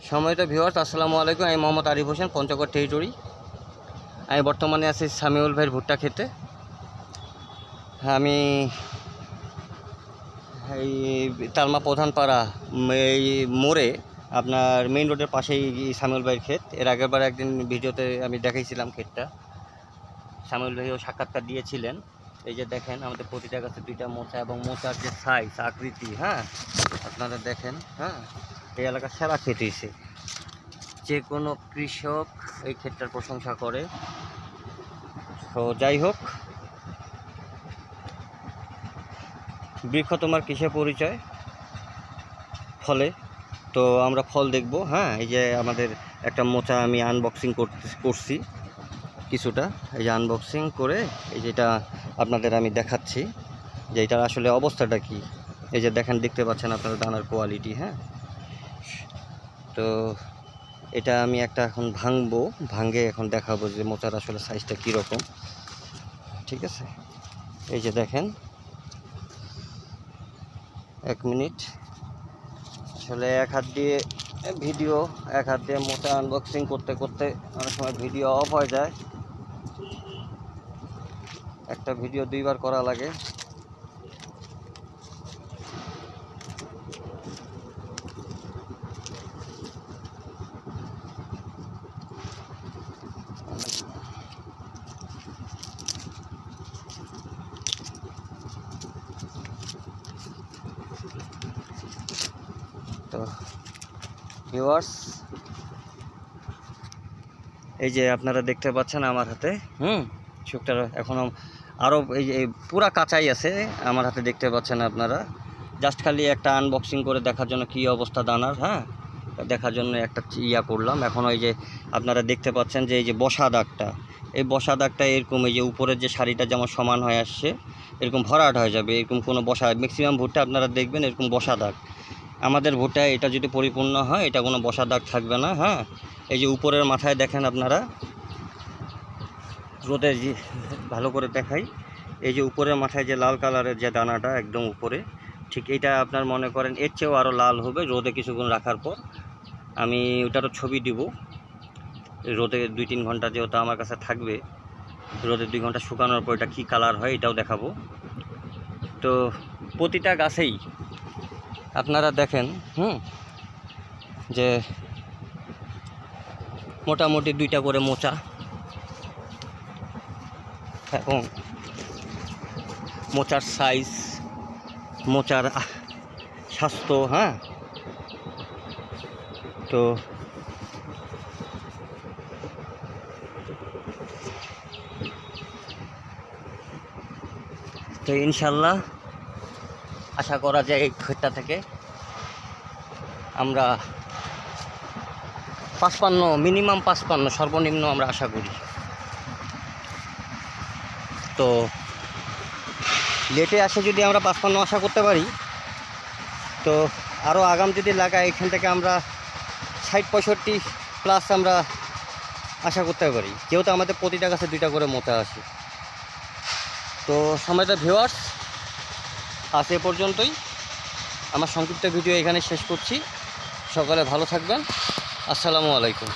সম্মানিত ভিউয়ার্স, আসসালামু আলাইকুম। আমি মোহাম্মদ আরিফ হোসেন, পঞ্চগড় টেরিটরি। আমি বর্তমানে আছি সামিউল ভাইয়ের ভুট্টা খেতে। আমি এই তালমা প্রধানপাড়া এই মোড়ে আপনার মেইন রোডের পাশেই সামিউল ভাইয়ের ক্ষেত। এর আগেরবার একদিন ভিডিওতে আমি দেখাইছিলাম ক্ষেতটা। সামিউল ভাইও সাক্ষাৎকার দিয়েছিলেন। এই যে দেখেন আমাদের প্রতিটা গাছে দুইটা মোচা এবং মোচার যে সাইজ আকৃতি, হ্যাঁ আপনারা দেখেন। হ্যাঁ, এই এলাকার সেরা ক্ষেত হয়েছে। যে কোনো কৃষক এই ক্ষেতটার প্রশংসা করে। তো যাই হোক, বৃক্ষ তোমার কিসে পরিচয়? ফলে। তো আমরা ফল দেখব। হ্যাঁ, এই যে আমাদের একটা মোচা আমি আনবক্সিং করছি কিছুটা। এই যে আনবক্সিং করে এই যেটা আপনাদের আমি দেখাচ্ছি যে এটার আসলে অবস্থাটা কি। এই যে দেখেন, দেখতে পাচ্ছেন আপনারা দানার কোয়ালিটি। হ্যাঁ, তো এটা আমি একটা এখন ভাঙে এখন দেখাবো যে মোচার আসলে সাইজটা কীরকম। ঠিক আছে, এই যে দেখেন, এক মিনিট। আসলে এক হাত দিয়ে মোচা আনবক্সিং করতে করতে অনেক সময় ভিডিও অফ হয়ে যায়। একটা ভিডিও দুইবার করা লাগে। তো ভিউয়ার্স, এই যে আপনারা দেখতে পাচ্ছেন আমার হাতে শুকটা এখনও আরও এই যে পুরা কাঁচাই আছে আমার হাতে, দেখতে পাচ্ছেন আপনারা। জাস্ট খালি একটা আনবক্সিং করে দেখার জন্য কী অবস্থা দানার, হ্যাঁ দেখার জন্য একটা করলাম। এখন ওই যে আপনারা দেখতে পাচ্ছেন যে এই যে বসা দাগটা, এই বসা দাগটা এরকম, এই যে উপরের যে শাড়িটা যেমন সমান হয়ে আসছে এরকম ভরাট হয়ে যাবে। এরকম কোনো বসা, ম্যাক্সিমাম ভুট্টা আপনারা দেখবেন এরকম বসা দাগ। আমাদের ভুট্টায় এটা যদি পরিপূর্ণ হয় এটা কোনো বসা দাগ থাকবে না। হ্যাঁ, এই যে উপরের মাথায় দেখেন আপনারা, রোদে যে ভালো করে দেখাই, এই যে উপরের মাথায় যে লাল কালারের যে দানাটা একদম উপরে, ঠিক এইটা আপনার মনে করেন এর চেয়েও আরও লাল হবে রোদে কিছুক্ষণ রাখার পর। আমি ওটারও ছবি দিব। রোদে 2-3 ঘন্টা যেহেতু আমার কাছে থাকবে, রোদে 2 ঘন্টা শুকানোর পর এটা কী কালার হয় এটাও দেখাবো। তো প্রতিটা গাছেই আপনারা দেখেন যে মোটামুটি 2টা করে মোচা এবং মোচার সাইজ, মোচার স্বাস্থ্য। হ্যাঁ, তো ইনশাল্লাহ আশা করা যায় এই ক্ষেতটা থেকে আমরা 55, মিনিমাম 55, সর্বনিম্ন আমরা আশা করি। তো লেটে আসে যদি আমরা 55 আশা করতে পারি, তো আরও আগাম যদি লাগাই এখান থেকে আমরা 60-65 প্লাস আমরা আশা করতে পারি, যেহেতু আমাদের প্রতিটা গাছে 2টা করে মোচা আসে। তো সম্মানিত ভিউয়ার্স, আজ এ পর্যন্তই। আমার সংক্ষিপ্ত ভিডিও এখানে শেষ করছি। সকলে ভালো থাকবেন। আসসালামু আলাইকুম।